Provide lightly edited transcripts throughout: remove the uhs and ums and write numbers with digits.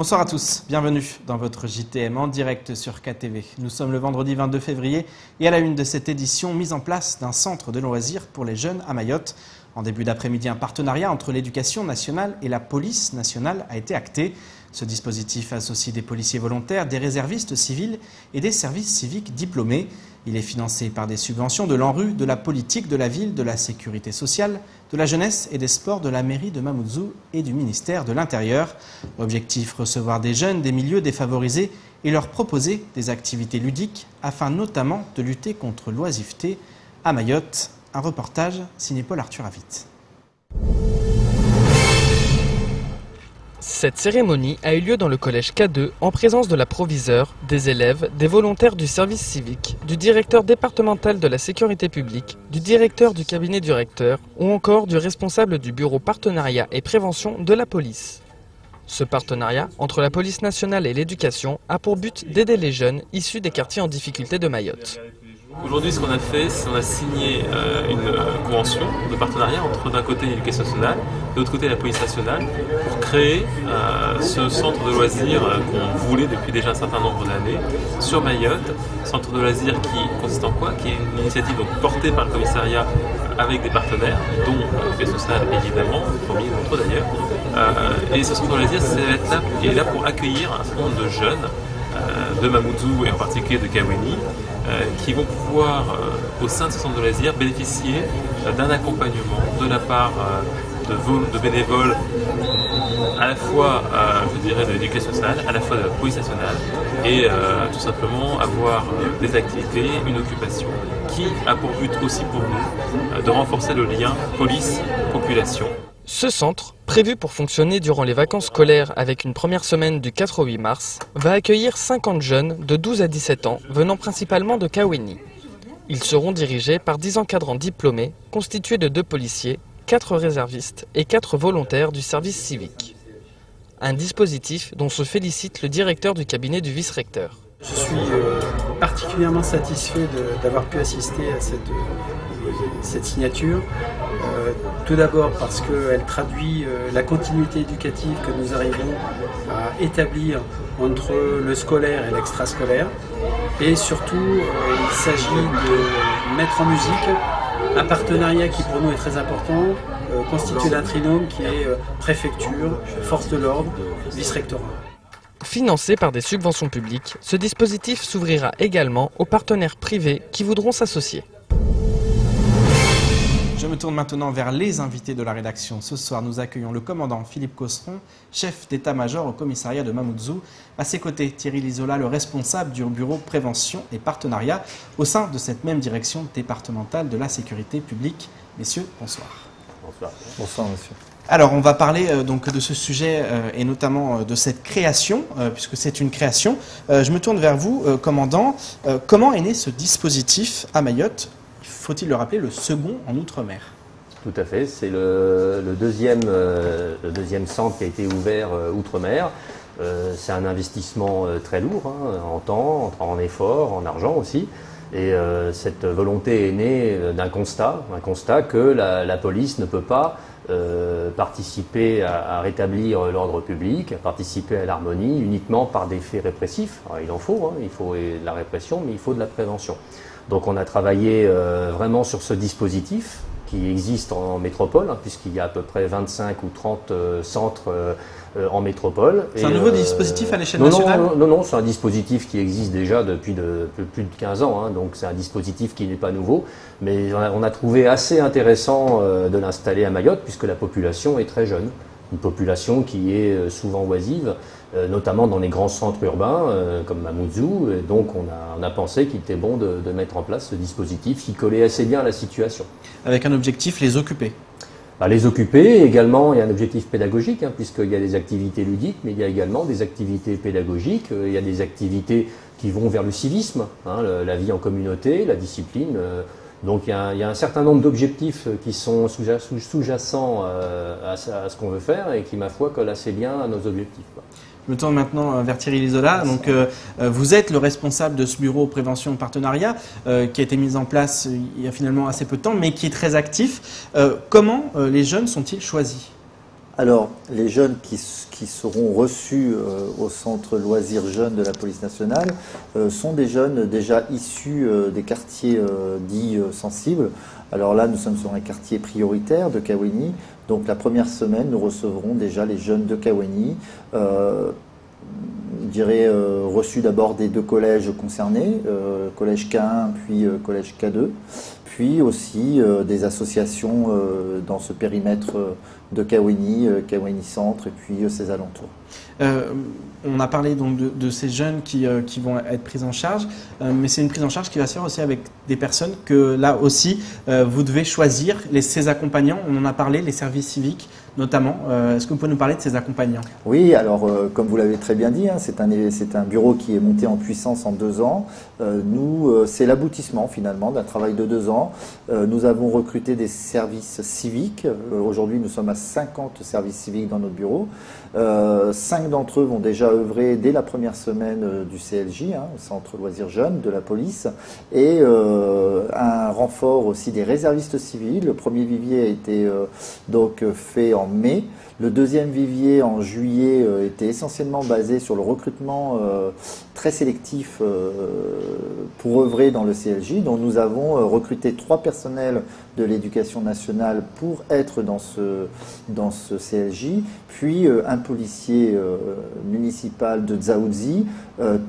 Bonsoir à tous, bienvenue dans votre JTM en direct sur KTV. Nous sommes le vendredi 22 février et à la une de cette édition, mise en place d'un centre de loisirs pour les jeunes à Mayotte. En début d'après-midi, un partenariat entre l'éducation nationale et la police nationale a été acté. Ce dispositif associe des policiers volontaires, des réservistes civils et des services civiques diplômés. Il est financé par des subventions de l'ANRU, de la politique de la ville, de la sécurité sociale, de la jeunesse et des sports de la mairie de Mamoudzou et du ministère de l'Intérieur. Objectif, recevoir des jeunes des milieux défavorisés et leur proposer des activités ludiques afin notamment de lutter contre l'oisiveté à Mayotte. Un reportage signé Paul Arthur Avit. Cette cérémonie a eu lieu dans le collège K2 en présence de la proviseure, des élèves, des volontaires du service civique, du directeur départemental de la sécurité publique, du directeur du cabinet du recteur ou encore du responsable du bureau partenariat et prévention de la police. Ce partenariat entre la police nationale et l'éducation a pour but d'aider les jeunes issus des quartiers en difficulté de Mayotte. Aujourd'hui, ce qu'on a fait, c'est qu'on a signé une convention de partenariat entre d'un côté l'éducation nationale, de l'autre côté la police nationale, pour créer ce centre de loisirs qu'on voulait depuis déjà un certain nombre d'années sur Mayotte. Centre de loisirs qui consiste en quoi? Qui est une initiative donc, portée par le commissariat avec des partenaires, dont l'éducation nationale évidemment, le premier d'entre eux d'ailleurs. Et ce centre de loisirs est là pour accueillir un certain nombre de jeunes de Mamoudzou et en particulier de Kaweni, qui vont pouvoir, au sein de ce centre de loisirs, bénéficier d'un accompagnement de la part de bénévoles, à la fois, je dirais, de l'éducation nationale, à la fois de la police nationale, et tout simplement avoir des activités, une occupation, qui a pour but aussi pour nous de renforcer le lien police-population. Ce centre, prévu pour fonctionner durant les vacances scolaires avec une première semaine du 4 au 8 mars, va accueillir 50 jeunes de 12 à 17 ans venant principalement de Kaweni. Ils seront dirigés par 10 encadrants diplômés constitués de 2 policiers, 4 réservistes et 4 volontaires du service civique. Un dispositif dont se félicite le directeur du cabinet du vice-recteur. Je suis particulièrement satisfait d'avoir pu assister à cette signature. Tout d'abord parce qu'elle traduit la continuité éducative que nous arrivons à établir entre le scolaire et l'extrascolaire. Et surtout, il s'agit de mettre en musique un partenariat qui pour nous est très important, constitué d'un trinôme qui est préfecture, force de l'ordre, vice-rectorat. Financé par des subventions publiques, ce dispositif s'ouvrira également aux partenaires privés qui voudront s'associer. Je me tourne maintenant vers les invités de la rédaction. Ce soir, nous accueillons le commandant Philippe Cosseron, chef d'état-major au commissariat de Mamoudzou. À ses côtés, Thierry Lizola, le responsable du bureau prévention et partenariat au sein de cette même direction départementale de la sécurité publique. Messieurs, bonsoir. Bonsoir. Bonsoir, monsieur. Alors, on va parler donc de ce sujet et notamment de cette création, puisque c'est une création. Je me tourne vers vous, commandant. Comment est né ce dispositif à Mayotte? Faut-il le rappeler, le second en Outre-mer? Tout à fait, c'est le deuxième centre qui a été ouvert Outre-mer. C'est un investissement très lourd, en temps, en effort, en argent aussi. Et cette volonté est née d'un constat que la police ne peut pas participer à rétablir l'ordre public, à participer à l'harmonie uniquement par des faits répressifs. Alors, il en faut, il faut de la répression, mais il faut de la prévention. Donc on a travaillé vraiment sur ce dispositif qui existe en métropole, puisqu'il y a à peu près 25 ou 30 centres en métropole. C'est un nouveau dispositif à l'échelle nationale? Non, c'est un dispositif qui existe déjà depuis plus de 15 ans, donc c'est un dispositif qui n'est pas nouveau, mais on a trouvé assez intéressant de l'installer à Mayotte, puisque la population est très jeune, une population qui est souvent oisive, notamment dans les grands centres urbains comme Mamoudzou, et donc on a pensé qu'il était bon de mettre en place ce dispositif qui collait assez bien à la situation. Avec un objectif, les occuper. Les occuper, également, il y a un objectif pédagogique, puisqu'il y a des activités ludiques, mais il y a également des activités pédagogiques, il y a des activités qui vont vers le civisme, la vie en communauté, la discipline. Donc il y a un certain nombre d'objectifs qui sont sous-jacents à ce qu'on veut faire et qui, ma foi, collent assez bien à nos objectifs. Je me tourne maintenant vers Thierry Lizola. Donc, vous êtes le responsable de ce bureau prévention partenariat qui a été mis en place il y a finalement assez peu de temps, mais qui est très actif. Comment les jeunes sont-ils choisis? Alors, les jeunes qui seront reçus au centre loisirs jeunes de la police nationale sont des jeunes déjà issus des quartiers dits sensibles. Alors là, nous sommes sur un quartier prioritaire de Kawéni. Donc la première semaine, nous recevrons déjà les jeunes de Kawéni, je dirais reçus d'abord des 2 collèges concernés, collège K1 puis collège K2, puis aussi des associations dans ce périmètre de Kawéni, Kawéni Centre et puis ses alentours. On a parlé donc de ces jeunes qui vont être pris en charge, mais c'est une prise en charge qui va se faire aussi avec des personnes que là aussi vous devez choisir, ces accompagnants. On en a parlé, les services civiques notamment. Est-ce que vous pouvez nous parler de ces accompagnants? Oui, alors comme vous l'avez très bien dit, hein, c'est un bureau qui est monté en puissance en 2 ans. C'est l'aboutissement finalement d'un travail de 2 ans. Nous avons recruté des services civiques. Aujourd'hui, nous sommes à 50 services civiques dans notre bureau. 5 d'entre eux vont déjà œuvrer dès la première semaine du CLJ, hein, Centre Loisirs Jeunes de la police, et un renfort aussi des réservistes civils. Le premier vivier a été donc fait en mai. Le deuxième vivier en juillet était essentiellement basé sur le recrutement très sélectif pour œuvrer dans le CLJ. Donc nous avons recruté 3 personnels de l'éducation nationale pour être dans ce CLJ, puis un policier municipal de Dzaoudzi,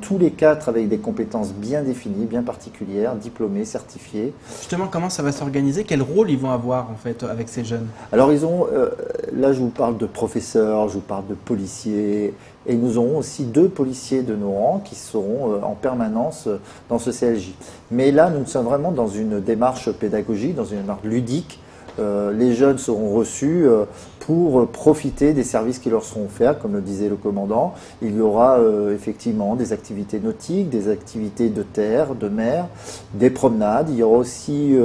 tous les 4 avec des compétences bien définies, bien particulières, diplômés, certifiés. Justement, comment ça va s'organiser? Quel rôle ils vont avoir en fait avec ces jeunes? Alors ils ont, là je vous parle de professeurs, je vous parle de policiers, et nous aurons aussi 2 policiers de nos rangs qui seront en permanence dans ce CLJ. Mais là, nous sommes vraiment dans une démarche pédagogique, dans une démarche ludique. Les jeunes seront reçus pour profiter des services qui leur seront offerts, comme le disait le commandant. Il y aura effectivement des activités nautiques, des activités de terre, de mer, des promenades. Il y aura aussi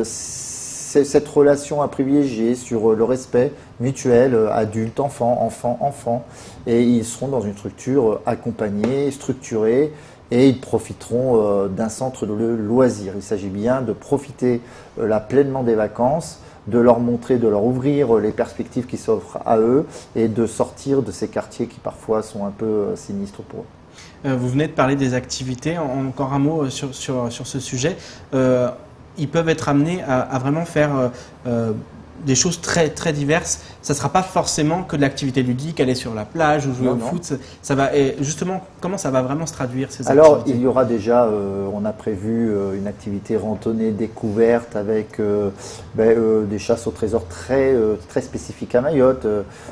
cette relation à privilégier sur le respect mutuel, adulte, enfant, enfant, enfant. Et ils seront dans une structure accompagnée, structurée, et ils profiteront d'un centre de loisirs. Il s'agit bien de profiter là pleinement des vacances, de leur montrer, de leur ouvrir les perspectives qui s'offrent à eux et de sortir de ces quartiers qui parfois sont un peu sinistres pour eux. Vous venez de parler des activités. Encore un mot sur ce sujet. Ils peuvent être amenés à vraiment faire des choses très, très diverses. Ça ne sera pas forcément que de l'activité ludique, aller sur la plage ou jouer au foot. Ça va, et justement, comment ça va vraiment se traduire ces activités? Alors, il y aura déjà, on a prévu une activité randonnée découverte avec des chasses au trésor très spécifiques à Mayotte,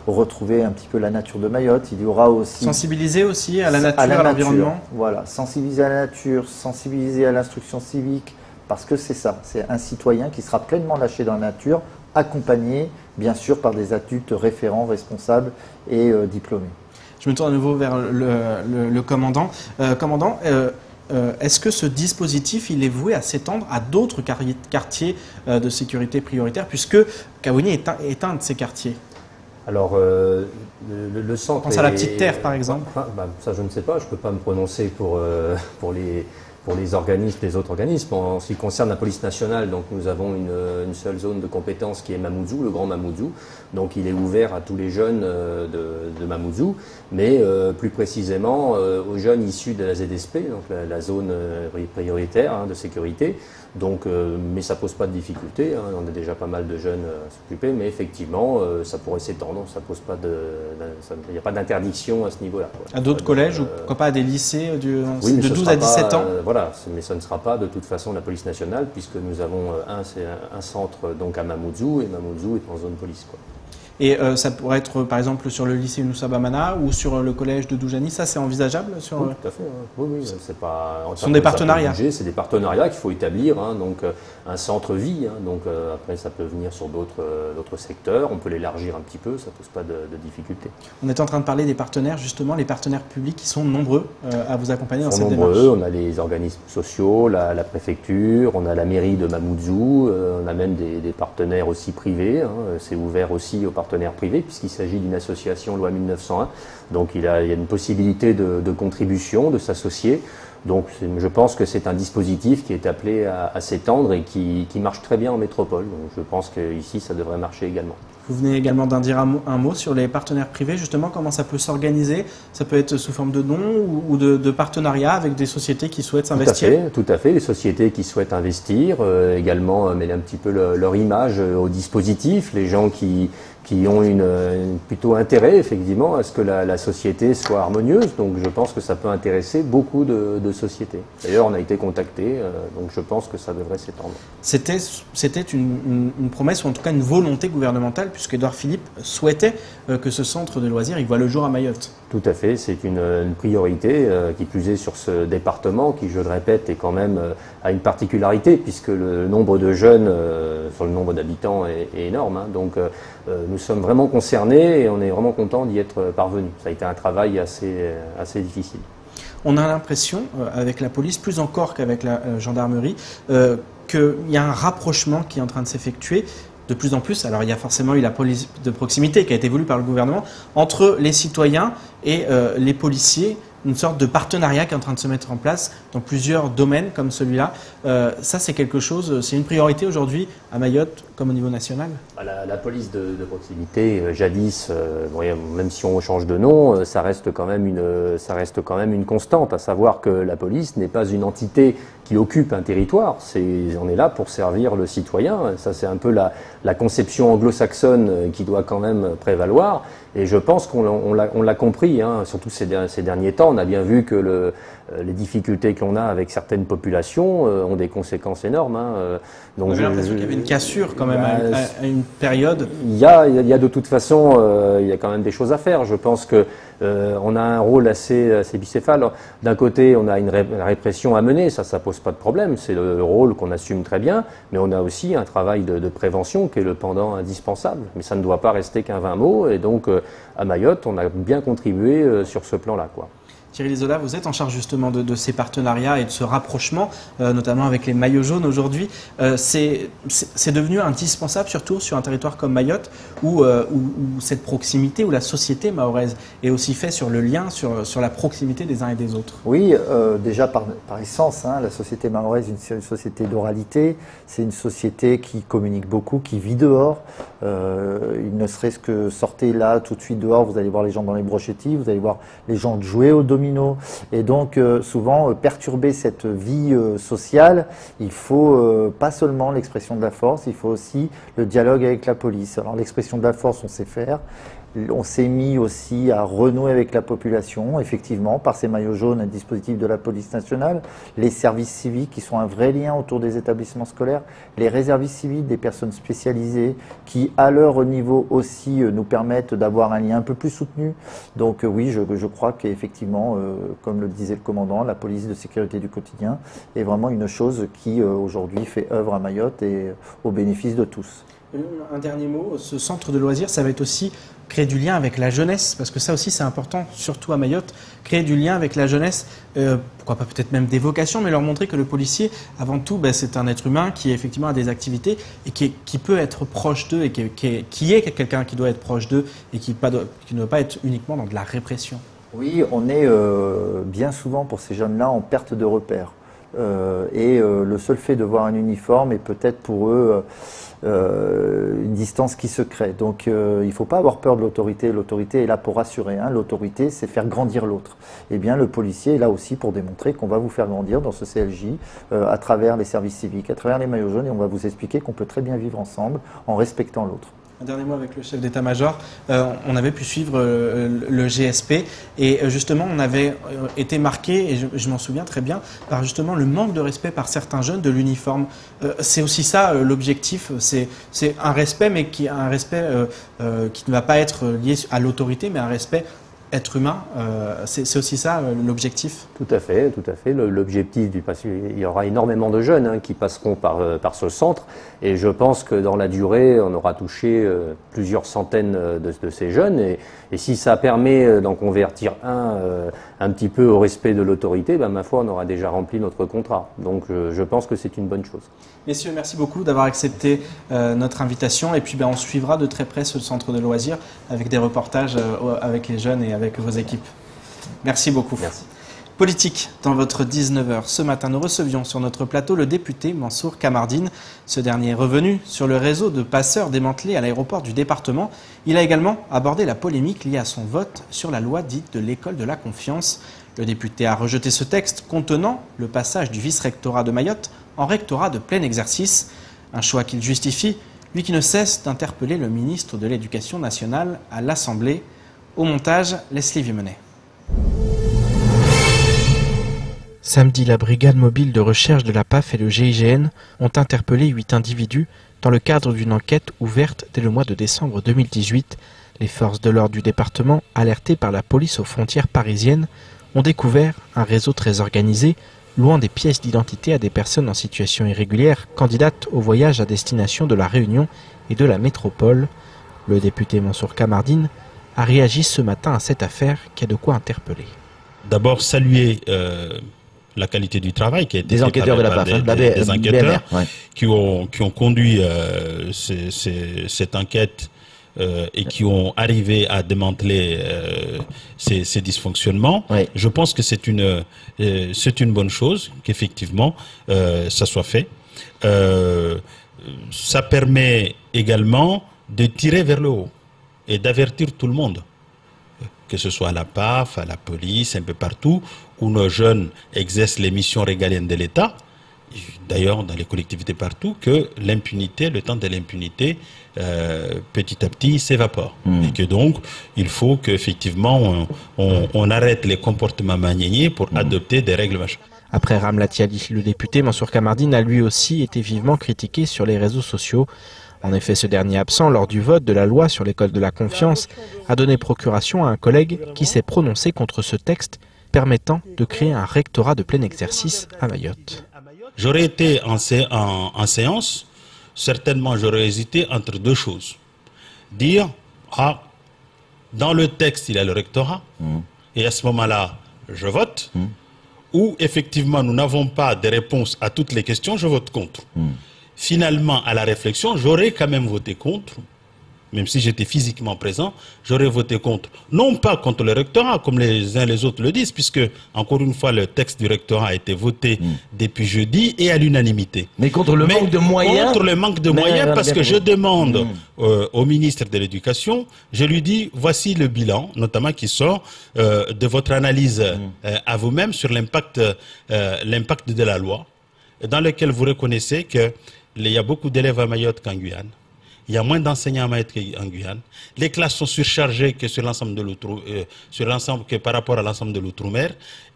retrouver un petit peu la nature de Mayotte. Il y aura aussi... Sensibiliser aussi à la nature, à l'environnement. Voilà, sensibiliser à la nature, sensibiliser à l'instruction civique, parce que c'est ça, c'est un citoyen qui sera pleinement lâché dans la nature, accompagné bien sûr par des adultes référents, responsables et diplômés. Je me tourne à nouveau vers le commandant. Commandant, est-ce que ce dispositif il est voué à s'étendre à d'autres quartiers de sécurité prioritaire, puisque Kawéni est un de ces quartiers? Alors, le centre... On pense à la Petite Terre, par exemple. Ça, je ne sais pas. Je ne peux pas me prononcer pour les organismes, les autres organismes. En ce qui concerne la police nationale, donc nous avons une seule zone de compétence qui est Mamoudzou, le Grand Mamoudzou. Donc il est ouvert à tous les jeunes de Mamoudzou, mais plus précisément aux jeunes issus de la ZSP, donc la zone prioritaire de sécurité. Donc, mais ça pose pas de difficulté, hein, on a déjà pas mal de jeunes à s'occuper, mais effectivement, ça pourrait s'étendre, ça pose pas il n'y a pas d'interdiction à ce niveau-là. À d'autres collèges ou pourquoi pas à des lycées de 12 à 17 ans voilà, mais ça ne sera pas de toute façon la police nationale, puisque nous avons un centre donc à Mamoudzou, et Mamoudzou est en zone police, quoi. Et ça pourrait être par exemple sur le lycée Younusa Bamana ou sur le collège de Doujani, ça c'est envisageable sur... Oui, tout à fait. Oui, c'est pas... Ce sont des partenariats. C'est des partenariats qu'il faut établir, hein, donc un centre-vie, hein, donc après ça peut venir sur d'autres secteurs, on peut l'élargir un petit peu, ça pose pas de difficulté. On est en train de parler des partenaires, justement, les partenaires publics qui sont nombreux à vous accompagner dans cette démarche. On a les organismes sociaux, la préfecture, on a la mairie de Mamoudzou, on a même des partenaires aussi privés, hein, c'est ouvert aussi aux partenaires privés puisqu'il s'agit d'une association loi 1901, donc il y a une possibilité de contribution, de s'associer. Donc je pense que c'est un dispositif qui est appelé à s'étendre et qui marche très bien en métropole. Donc je pense qu'ici ça devrait marcher également. Vous venez également d'en dire un mot sur les partenaires privés, justement, comment ça peut s'organiser. Ça peut être sous forme de dons ou de partenariats avec des sociétés qui souhaitent s'investir. Tout à fait, les sociétés qui souhaitent investir, également mêler un petit peu leur image au dispositif, les gens qui ont plutôt intérêt effectivement à ce que la société soit harmonieuse. Donc je pense que ça peut intéresser beaucoup de sociétés. D'ailleurs on a été contactés, donc je pense que ça devrait s'étendre. C'était une promesse ou en tout cas une volonté gouvernementale puisque Édouard Philippe souhaitait que ce centre de loisirs il voit le jour à Mayotte. Tout à fait, c'est une priorité qui plus est sur ce département qui, je le répète, est quand même a une particularité puisque le nombre de jeunes sur le nombre d'habitants est énorme. Hein. Donc nous sommes vraiment concernés et on est vraiment content d'y être parvenus. Ça a été un travail assez difficile. On a l'impression, avec la police, plus encore qu'avec la gendarmerie, qu'il y a un rapprochement qui est en train de s'effectuer. De plus en plus, alors il y a forcément eu la police de proximité qui a été voulue par le gouvernement, entre les citoyens et les policiers, une sorte de partenariat qui est en train de se mettre en place dans plusieurs domaines comme celui-là. Ça, c'est quelque chose, c'est une priorité aujourd'hui à Mayotte comme au niveau national. La police de proximité, jadis, même si on change de nom, ça reste quand même une constante, à savoir que la police n'est pas une entité qui occupe un territoire, on est là pour servir le citoyen. Ça, c'est un peu la conception anglo-saxonne qui doit quand même prévaloir. Et je pense qu'on l'a compris, hein, surtout ces derniers temps. On a bien vu que les difficultés que l'on a avec certaines populations ont des conséquences énormes. Hein. Donc j'ai l'impression qu'il y avait une cassure quand même à une période. Il y a de toute façon, il y a quand même des choses à faire. Je pense que on a un rôle assez bicéphale. D'un côté, on a une répression à mener, ça pose pas de problème. C'est le rôle qu'on assume très bien. Mais on a aussi un travail de prévention qui est le pendant indispensable. Mais ça ne doit pas rester qu'un vain mot. Et donc à Mayotte, on a bien contribué sur ce plan-là, quoi. Thierry Lizola, vous êtes en charge justement de ces partenariats et de ce rapprochement, notamment avec les maillots jaunes aujourd'hui. C'est devenu indispensable, surtout sur un territoire comme Mayotte, où cette proximité, où la société mahoraise est aussi faite sur le lien, sur la proximité des uns et des autres. Oui, déjà par essence, hein, la société mahoraise est une société d'oralité. C'est une société qui communique beaucoup, qui vit dehors. Il ne serait-ce que sortez là tout de suite dehors, vous allez voir les gens dans les brochetis, vous allez voir les gens jouer au domino. Et donc souvent perturber cette vie sociale, il faut pas seulement l'expression de la force, il faut aussi le dialogue avec la police. Alors l'expression de la force, on sait faire. On s'est mis aussi à renouer avec la population, effectivement, par ces maillots jaunes, un dispositif de la police nationale, les services civiques qui sont un vrai lien autour des établissements scolaires, les réservistes civiques, des personnes spécialisées qui, à leur niveau aussi, nous permettent d'avoir un lien un peu plus soutenu. Donc oui, je crois qu'effectivement, comme le disait le commandant, la police de sécurité du quotidien est vraiment une chose qui, aujourd'hui, fait œuvre à Mayotte et au bénéfice de tous. Un dernier mot, ce centre de loisirs, ça va être aussi créer du lien avec la jeunesse, parce que ça aussi c'est important, surtout à Mayotte, créer du lien avec la jeunesse, pourquoi pas peut-être même des vocations, mais leur montrer que le policier, avant tout, c'est un être humain qui effectivement a des activités et qui peut être proche d'eux et qui est quelqu'un qui doit être proche d'eux et qui ne doit pas être uniquement dans de la répression. Oui, on est bien souvent pour ces jeunes-là en perte de repères. Le seul fait de voir un uniforme est peut-être pour eux une distance qui se crée. Donc il ne faut pas avoir peur de l'autorité. L'autorité est là pour rassurer. Hein. L'autorité, c'est faire grandir l'autre. Eh bien, le policier est là aussi pour démontrer qu'on va vous faire grandir dans ce CLJ à travers les services civiques, à travers les maillots jaunes, et on va vous expliquer qu'on peut très bien vivre ensemble en respectant l'autre. Un dernier mot avec le chef d'état-major. On avait pu suivre le GSP et justement on avait été marqué, et je m'en souviens très bien, par justement le manque de respect par certains jeunes de l'uniforme. C'est aussi ça l'objectif, c'est un respect, mais qui ne va pas être lié à l'autorité, mais un respect être humain, c'est aussi ça l'objectif. Tout à fait. L'objectif parce qu'il y aura énormément de jeunes qui passeront par ce centre, et je pense que dans la durée, on aura touché plusieurs centaines de ces jeunes, et si ça permet d'en convertir un petit peu au respect de l'autorité, ma foi, on aura déjà rempli notre contrat. Donc je pense que c'est une bonne chose. Messieurs, merci beaucoup d'avoir accepté notre invitation, et puis on suivra de très près ce centre de loisirs avec des reportages avec les jeunes et avec vos équipes. Merci beaucoup. Merci. Politique, dans votre 19h ce matin, nous recevions sur notre plateau le député Mansour Kamardine. Ce dernier est revenu sur le réseau de passeurs démantelé à l'aéroport du département. Il a également abordé la polémique liée à son vote sur la loi dite de l'école de la confiance. Le député a rejeté ce texte contenant le passage du vice-rectorat de Mayotte en rectorat de plein exercice. Un choix qu'il justifie, lui qui ne cesse d'interpeller le ministre de l'Éducation nationale à l'Assemblée. Au montage, Leslie Vimenet. Samedi, la brigade mobile de recherche de la PAF et le GIGN ont interpellé 8 individus dans le cadre d'une enquête ouverte dès le mois de décembre 2018. Les forces de l'ordre du département, alertées par la police aux frontières parisiennes, ont découvert un réseau très organisé, louant des pièces d'identité à des personnes en situation irrégulière, candidates au voyage à destination de la Réunion et de la métropole. Le député Mansour Kamardine a réagi ce matin à cette affaire qui a de quoi interpeller. D'abord, saluer la qualité du travail qui a été des enquêteurs de la PAF, des enquêteurs BMR, ouais. qui ont conduit cette enquête et qui ont arrivé à démanteler ces dysfonctionnements. Ouais. Je pense que c'est une bonne chose qu'effectivement ça soit fait. Ça permet également de tirer vers le haut et d'avertir tout le monde, que ce soit à la PAF, à la police, un peu partout, où nos jeunes exercent les missions régaliennes de l'État, d'ailleurs dans les collectivités partout, que l'impunité, le temps de l'impunité, petit à petit s'évapore. Et que donc, il faut qu'effectivement, on arrête les comportements maniés pour adopter des règles machin. Après Ramlati Ali, le député Mansour Kamardine a lui aussi été vivement critiqué sur les réseaux sociaux. En effet, ce dernier absent lors du vote de la loi sur l'école de la confiance a donné procuration à un collègue qui s'est prononcé contre ce texte permettant de créer un rectorat de plein exercice à Mayotte. J'aurais été en séance, certainement j'aurais hésité entre deux choses. Dire, dans le texte il y a le rectorat, et à ce moment-là, je vote, ou effectivement nous n'avons pas de réponse à toutes les questions, je vote contre. Finalement, à la réflexion, j'aurais quand même voté contre, même si j'étais physiquement présent, j'aurais voté contre. Non pas contre le rectorat, comme les uns les autres le disent, puisque, encore une fois, le texte du rectorat a été voté depuis jeudi et à l'unanimité. Mais contre le manque de moyens. Contre le manque de moyens, parce que je demande au ministre de l'Éducation, je lui dis, voici le bilan, notamment qui sort de votre analyse à vous-même sur l'impact de la loi, dans lequel vous reconnaissez qu'il y a beaucoup d'élèves à Mayotte qu'en Guyane. Il y a moins d'enseignants à Mayotte qu'en Guyane. Les classes sont surchargées que sur l'ensemble de que par rapport à l'ensemble de l'outre-mer,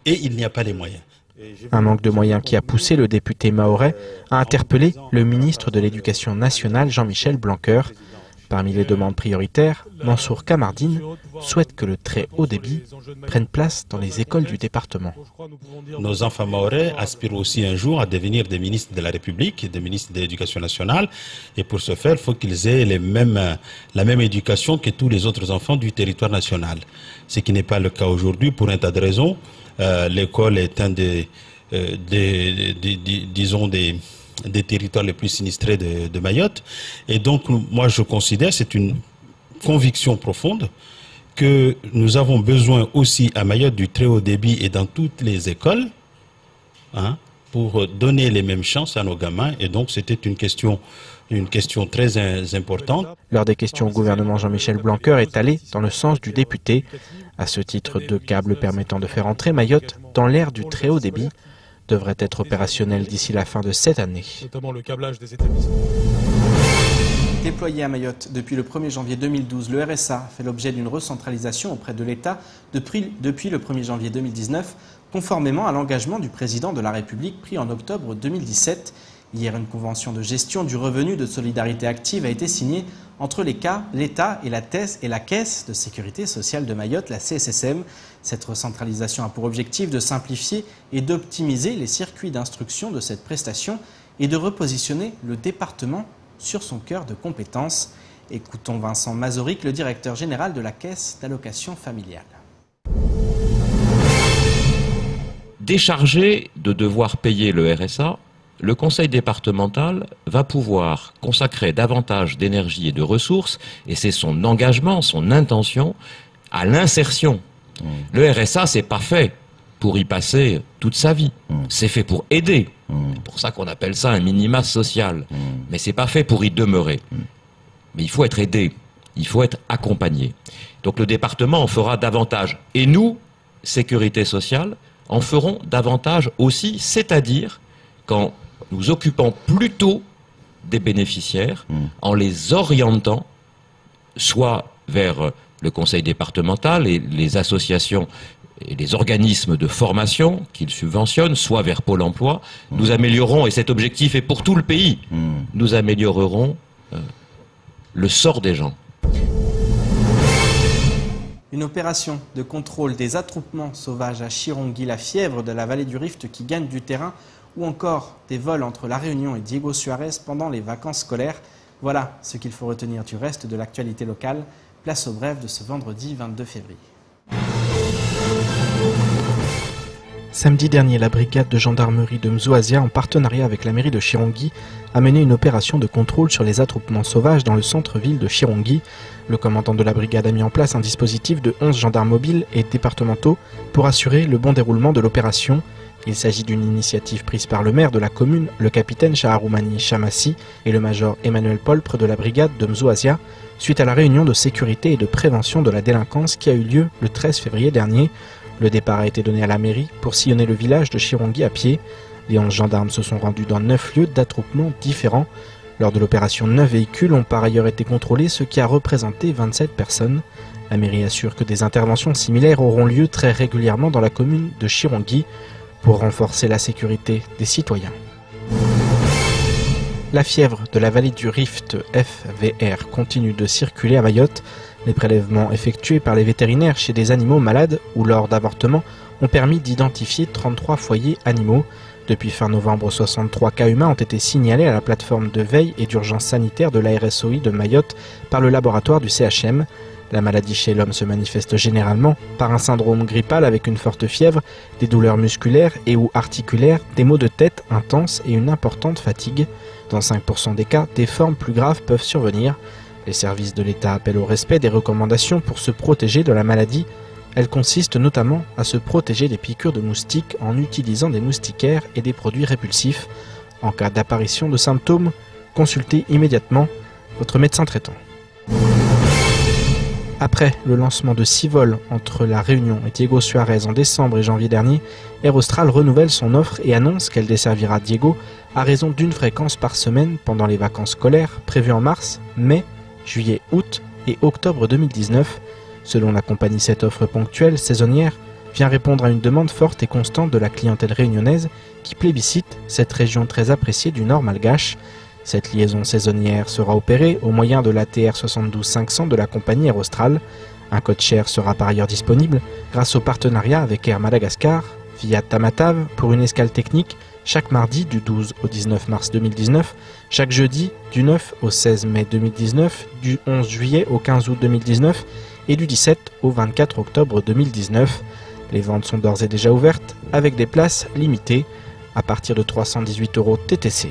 et il n'y a pas les moyens. Un manque de moyens qui a poussé le député mahorais à interpeller le ministre de l'Éducation nationale Jean-Michel Blanquer. Parmi les demandes prioritaires, Mansour Kamardine souhaite que le très haut débit prenne place dans les écoles du département. Nos enfants mahorais aspirent aussi un jour à devenir des ministres de la République, des ministres de l'Éducation nationale. Et pour ce faire, il faut qu'ils aient la même éducation que tous les autres enfants du territoire national. Ce qui n'est pas le cas aujourd'hui pour un tas de raisons. L'école est un des territoires les plus sinistrés de Mayotte. Et donc, moi, je considère, c'est une conviction profonde, que nous avons besoin aussi à Mayotte du très haut débit et dans toutes les écoles, pour donner les mêmes chances à nos gamins. Et donc, c'était une question très importante. Lors des questions au gouvernement, Jean-Michel Blanquer est allé dans le sens du député. À ce titre, 2 câbles permettant de faire entrer Mayotte dans l'ère du très haut débit devrait être opérationnel d'ici la fin de cette année. Notamment le câblage des établissements. Déployé à Mayotte depuis le 1er janvier 2012, le RSA fait l'objet d'une recentralisation auprès de l'État depuis le 1er janvier 2019, conformément à l'engagement du président de la République pris en octobre 2017. Hier, une convention de gestion du revenu de solidarité active a été signée entre l'État et la Caisse de sécurité sociale de Mayotte, la CSSM. Cette recentralisation a pour objectif de simplifier et d'optimiser les circuits d'instruction de cette prestation et de repositionner le département sur son cœur de compétences. Écoutons Vincent Mazoric, le directeur général de la Caisse d'allocation familiale. Déchargé de devoir payer le RSA, le conseil départemental va pouvoir consacrer davantage d'énergie et de ressources, et c'est son engagement, son intention, à l'insertion. Le RSA, c'est pas fait. pour y passer toute sa vie. C'est fait pour aider. C'est pour ça qu'on appelle ça un minima social. Mais c'est pas fait pour y demeurer. Mais il faut être aidé. Il faut être accompagné. Donc le département en fera davantage. Et nous, sécurité sociale, en ferons davantage aussi, c'est-à-dire qu'en nous occupant plutôt des bénéficiaires, en les orientant soit vers le conseil départemental et les associations et les organismes de formation qu'ils subventionnent, soit vers Pôle emploi, nous améliorerons, et cet objectif est pour tout le pays, nous améliorerons le sort des gens. Une opération de contrôle des attroupements sauvages à Chirongui, la fièvre de la vallée du Rift qui gagne du terrain, ou encore des vols entre La Réunion et Diego Suarez pendant les vacances scolaires. Voilà ce qu'il faut retenir du reste de l'actualité locale. Place au bref de ce vendredi 22 février. Samedi dernier, la brigade de gendarmerie de Mzouazia, en partenariat avec la mairie de Chirongui, a mené une opération de contrôle sur les attroupements sauvages dans le centre-ville de Chirongui. Le commandant de la brigade a mis en place un dispositif de 11 gendarmes mobiles et départementaux pour assurer le bon déroulement de l'opération. Il s'agit d'une initiative prise par le maire de la commune, le capitaine Shaharoumani Chamassi et le major Emmanuel Polpre de la brigade de Mzouazia, suite à la réunion de sécurité et de prévention de la délinquance qui a eu lieu le 13 février dernier. Le départ a été donné à la mairie pour sillonner le village de Chirongui à pied. Les 11 gendarmes se sont rendus dans 9 lieux d'attroupement différents. Lors de l'opération, 9 véhicules ont par ailleurs été contrôlés, ce qui a représenté 27 personnes. La mairie assure que des interventions similaires auront lieu très régulièrement dans la commune de Chirongui pour renforcer la sécurité des citoyens. La fièvre de la vallée du Rift, FVR, continue de circuler à Mayotte. Les prélèvements effectués par les vétérinaires chez des animaux malades ou lors d'avortements ont permis d'identifier 33 foyers animaux. Depuis fin novembre, 63 cas humains ont été signalés à la plateforme de veille et d'urgence sanitaire de la RSOI de Mayotte par le laboratoire du CHM. La maladie chez l'homme se manifeste généralement par un syndrome grippal avec une forte fièvre, des douleurs musculaires et ou articulaires, des maux de tête intenses et une importante fatigue. Dans 5% des cas, des formes plus graves peuvent survenir. Les services de l'État appellent au respect des recommandations pour se protéger de la maladie. Elles consistent notamment à se protéger des piqûres de moustiques en utilisant des moustiquaires et des produits répulsifs. En cas d'apparition de symptômes, consultez immédiatement votre médecin traitant. Après le lancement de 6 vols entre La Réunion et Diego Suarez en décembre et janvier dernier, Air Austral renouvelle son offre et annonce qu'elle desservira Diego à raison d'une fréquence par semaine pendant les vacances scolaires prévues en mars, mai, juillet, août et octobre 2019. Selon la compagnie, cette offre ponctuelle, saisonnière, vient répondre à une demande forte et constante de la clientèle réunionnaise qui plébiscite cette région très appréciée du Nord malgache. Cette liaison saisonnière sera opérée au moyen de l'ATR 72-500 de la compagnie Air Austral. Un code share sera par ailleurs disponible grâce au partenariat avec Air Madagascar via Tamatave pour une escale technique chaque mardi du 12 au 19 mars 2019, chaque jeudi du 9 au 16 mai 2019, du 11 juillet au 15 août 2019 et du 17 au 24 octobre 2019. Les ventes sont d'ores et déjà ouvertes avec des places limitées à partir de 318 € TTC.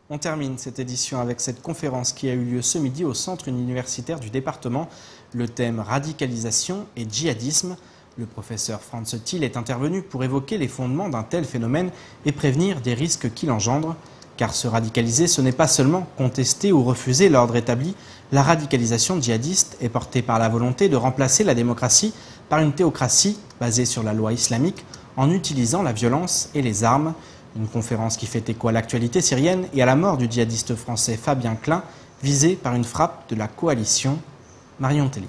On termine cette édition avec cette conférence qui a eu lieu ce midi au centre universitaire du département. Le thème radicalisation et djihadisme. Le professeur Franz Thiel est intervenu pour évoquer les fondements d'un tel phénomène et prévenir des risques qu'il engendre. Car se radicaliser, ce n'est pas seulement contester ou refuser l'ordre établi. La radicalisation djihadiste est portée par la volonté de remplacer la démocratie par une théocratie basée sur la loi islamique en utilisant la violence et les armes. Une conférence qui fait écho à l'actualité syrienne et à la mort du djihadiste français Fabien Klein, visé par une frappe de la coalition. Marion Tellier.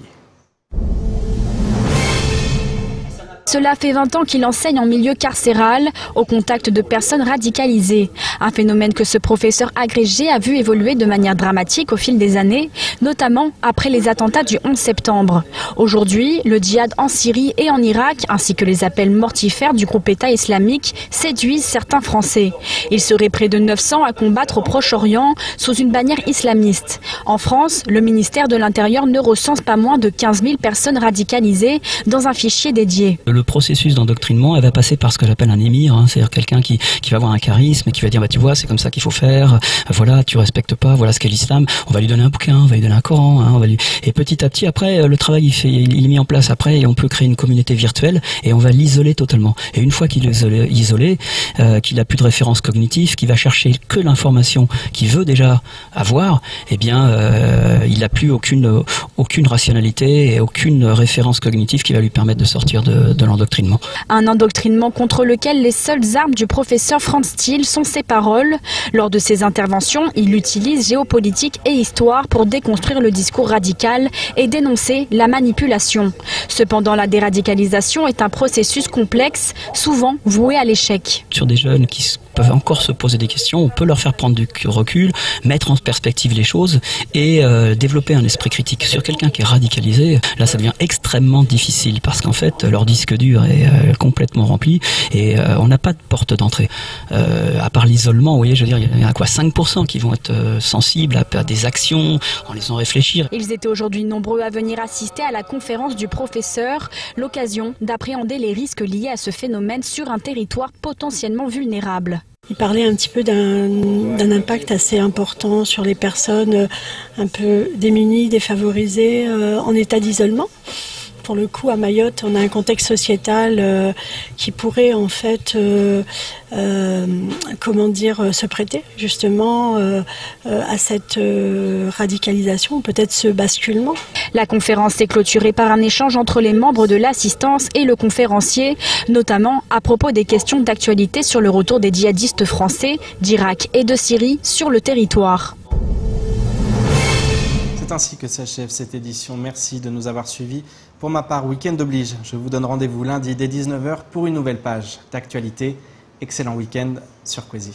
Cela fait 20 ans qu'il enseigne en milieu carcéral, au contact de personnes radicalisées. Un phénomène que ce professeur agrégé a vu évoluer de manière dramatique au fil des années, notamment après les attentats du 11 septembre. Aujourd'hui, le djihad en Syrie et en Irak, ainsi que les appels mortifères du groupe État islamique, séduisent certains Français. Il serait près de 900 à combattre au Proche-Orient sous une bannière islamiste. En France, le ministère de l'Intérieur ne recense pas moins de 15 000 personnes radicalisées dans un fichier dédié. le processus d'endoctrinement, elle va passer par ce que j'appelle un émir, hein, c'est-à-dire quelqu'un qui va avoir un charisme et qui va dire, bah tu vois, c'est comme ça qu'il faut faire, voilà, tu respectes pas, voilà ce qu'est l'islam, on va lui donner un bouquin, on va lui donner un Coran, hein, et petit à petit, après, le travail il est mis en place après, et on peut créer une communauté virtuelle, et on va l'isoler totalement. Et une fois qu'il est isolé, qu'il a plus de référence cognitive, qu'il va chercher que l'information qu'il veut déjà avoir, eh bien, il n'a plus aucune rationalité et aucune référence cognitive qui va lui permettre de sortir de l'endoctrinement. Un endoctrinement contre lequel les seules armes du professeur Franz Thiel sont ses paroles. Lors de ses interventions, il utilise géopolitique et histoire pour déconstruire le discours radical et dénoncer la manipulation. Cependant, la déradicalisation est un processus complexe, souvent voué à l'échec. Sur des jeunes qui peuvent encore se poser des questions, on peut leur faire prendre du recul, mettre en perspective les choses et développer un esprit critique. Sur quelqu'un qui est radicalisé, là ça devient extrêmement difficile parce qu'en fait leur disque dur est complètement rempli et on n'a pas de porte d'entrée. À part l'isolement, vous voyez, je veux dire, il y en a quoi, 5% qui vont être sensibles à des actions en les faisant réfléchir. Ils étaient aujourd'hui nombreux à venir assister à la conférence du professeur, l'occasion d'appréhender les risques liés à ce phénomène sur un territoire potentiellement vulnérable. Il parlait un petit peu d'un impact assez important sur les personnes un peu démunies, défavorisées, en état d'isolement. Pour le coup, à Mayotte, on a un contexte sociétal qui pourrait en fait, se prêter justement à cette radicalisation, peut-être ce basculement. La conférence est clôturée par un échange entre les membres de l'assistance et le conférencier, notamment à propos des questions d'actualité sur le retour des djihadistes français d'Irak et de Syrie sur le territoire. C'est ainsi que s'achève cette édition. Merci de nous avoir suivis. Pour ma part, week-end oblige. Je vous donne rendez-vous lundi dès 19h pour une nouvelle page d'actualité. Excellent week-end sur Kwezi.